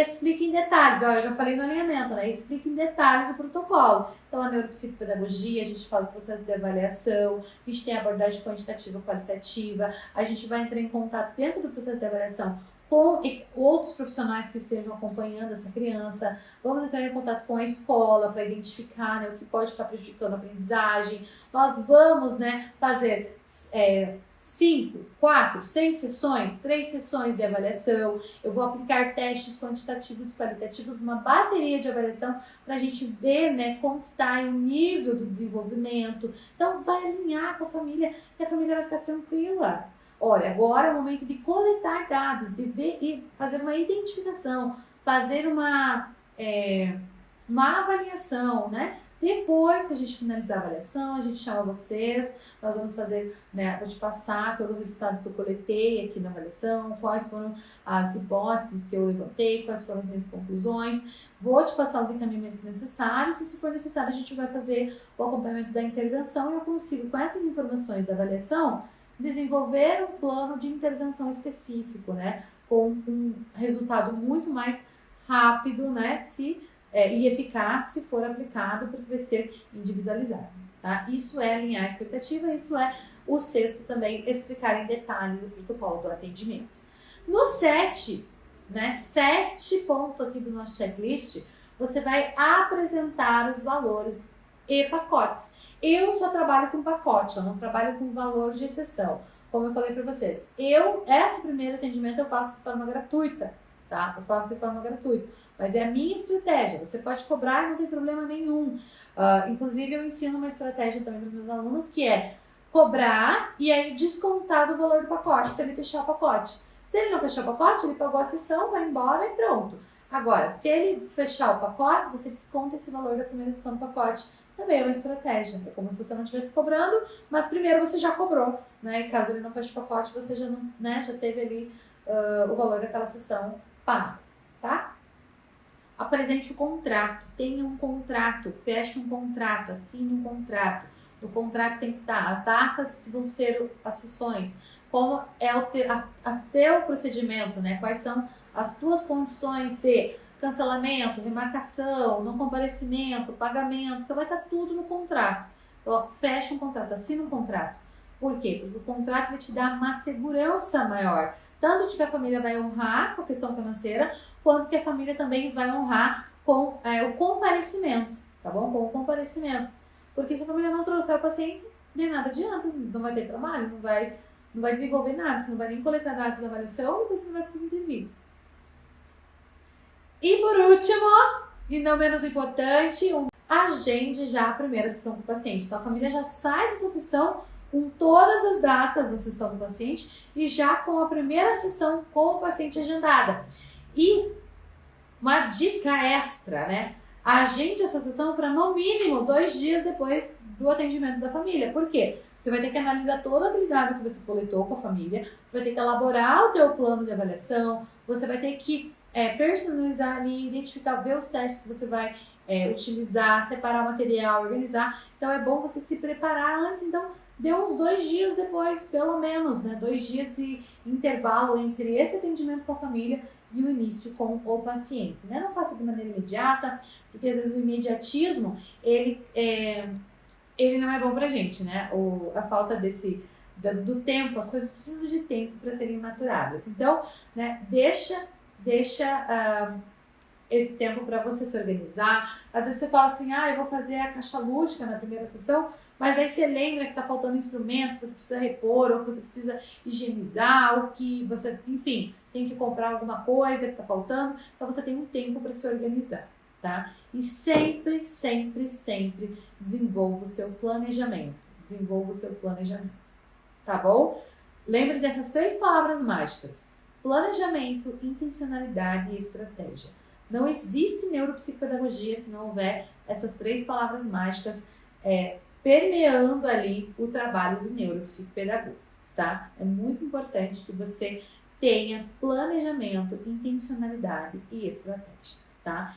explique em detalhes. Ó, eu já falei no alinhamento, né? Explique em detalhes o protocolo. Então, a neuropsicopedagogia, a gente faz o processo de avaliação, a gente tem a abordagem quantitativa e qualitativa, a gente vai entrar em contato dentro do processo de avaliação com outros profissionais que estejam acompanhando essa criança, vamos entrar em contato com a escola para identificar, né, o que pode estar prejudicando a aprendizagem. Nós vamos, né, fazer 5, 4, 6 sessões, 3 sessões de avaliação. Eu vou aplicar testes quantitativos e qualitativos numa bateria de avaliação para a gente ver, né, como está o nível do desenvolvimento. Então, vai alinhar com a família e a família vai ficar tranquila. Olha, agora é o momento de coletar dados, de ver e fazer uma identificação, fazer uma avaliação, né? Depois que a gente finalizar a avaliação, a gente chama vocês, nós vamos fazer, né, vou te passar todo o resultado que eu coletei aqui na avaliação, quais foram as hipóteses que eu levantei, quais foram as minhas conclusões, vou te passar os encaminhamentos necessários e se for necessário a gente vai fazer o acompanhamento da intervenção e eu consigo, com essas informações da avaliação, desenvolver um plano de intervenção específico, né, com um resultado muito mais rápido, né, e eficaz se for aplicado, porque vai ser individualizado, tá? Isso é alinhar a expectativa, isso é o sexto também, explicar em detalhes o protocolo do atendimento. No 7, né, 7 ponto aqui do nosso checklist, você vai apresentar os valores e pacotes. Eu só trabalho com pacote, eu não trabalho com valor de exceção. Como eu falei para vocês, esse primeiro atendimento eu faço de forma gratuita, tá? Eu faço de forma gratuita, mas é a minha estratégia. Você pode cobrar e não tem problema nenhum. Inclusive, eu ensino uma estratégia também para os meus alunos, que é cobrar e aí descontar do valor do pacote, se ele fechar o pacote. Se ele não fechar o pacote, ele pagou a sessão, vai embora e pronto. Agora, se ele fechar o pacote, você desconta esse valor da primeira sessão do pacote. Também é uma estratégia, é como se você não estivesse cobrando, mas primeiro você já cobrou, né? E caso ele não feche o pacote, você já, não, né, já teve ali o valor daquela sessão pago, tá? Apresente o contrato, tenha um contrato, feche um contrato, assine um contrato. No contrato tem que estar as datas que vão ser as sessões, como é o teu procedimento, né? Quais são as tuas condições de cancelamento, remarcação, não comparecimento, pagamento, então vai estar tudo no contrato. Então, fecha um contrato, assina um contrato. Por quê? Porque o contrato vai te dar uma segurança maior, tanto que a família vai honrar com a questão financeira, quanto que a família também vai honrar com o comparecimento, tá bom? Com o comparecimento. Porque se a família não trouxer o paciente, de nada adianta, não vai ter trabalho, não vai desenvolver nada, você não vai nem coletar dados da avaliação e você não vai conseguir intervir. E por último, e não menos importante, agende já a primeira sessão com o paciente. Então a família já sai dessa sessão com todas as datas da sessão do paciente e já com a primeira sessão com o paciente agendada. E uma dica extra, né? Agende essa sessão para no mínimo 2 dias depois do atendimento da família. Por quê? Você vai ter que analisar todo aquele dado que você coletou com a família, você vai ter que elaborar o teu plano de avaliação, você vai ter que personalizar ali, identificar, ver os testes que você vai utilizar, separar o material, organizar. Então é bom você se preparar antes, então dê uns 2 dias depois, pelo menos, né? 2 dias de intervalo entre esse atendimento com a família e o início com o paciente, né? Não faça de maneira imediata, porque às vezes o imediatismo, ele não é bom pra gente, né? A falta do tempo, as coisas precisam de tempo para serem maturadas. Então, né, deixa esse tempo para você se organizar. Às vezes você fala assim, eu vou fazer a caixa lúdica na primeira sessão, mas aí você lembra que está faltando instrumento, que você precisa repor, ou que você precisa higienizar, ou que você, enfim, tem que comprar alguma coisa que está faltando. Então você tem um tempo para se organizar, tá? E sempre, sempre, sempre desenvolva o seu planejamento. Desenvolva o seu planejamento, tá bom? Lembre dessas 3 palavras mágicas: planejamento, intencionalidade e estratégia. Não existe neuropsicopedagogia se não houver essas 3 palavras mágicas permeando ali o trabalho do neuropsicopedagogo, tá? É muito importante que você tenha planejamento, intencionalidade e estratégia, tá?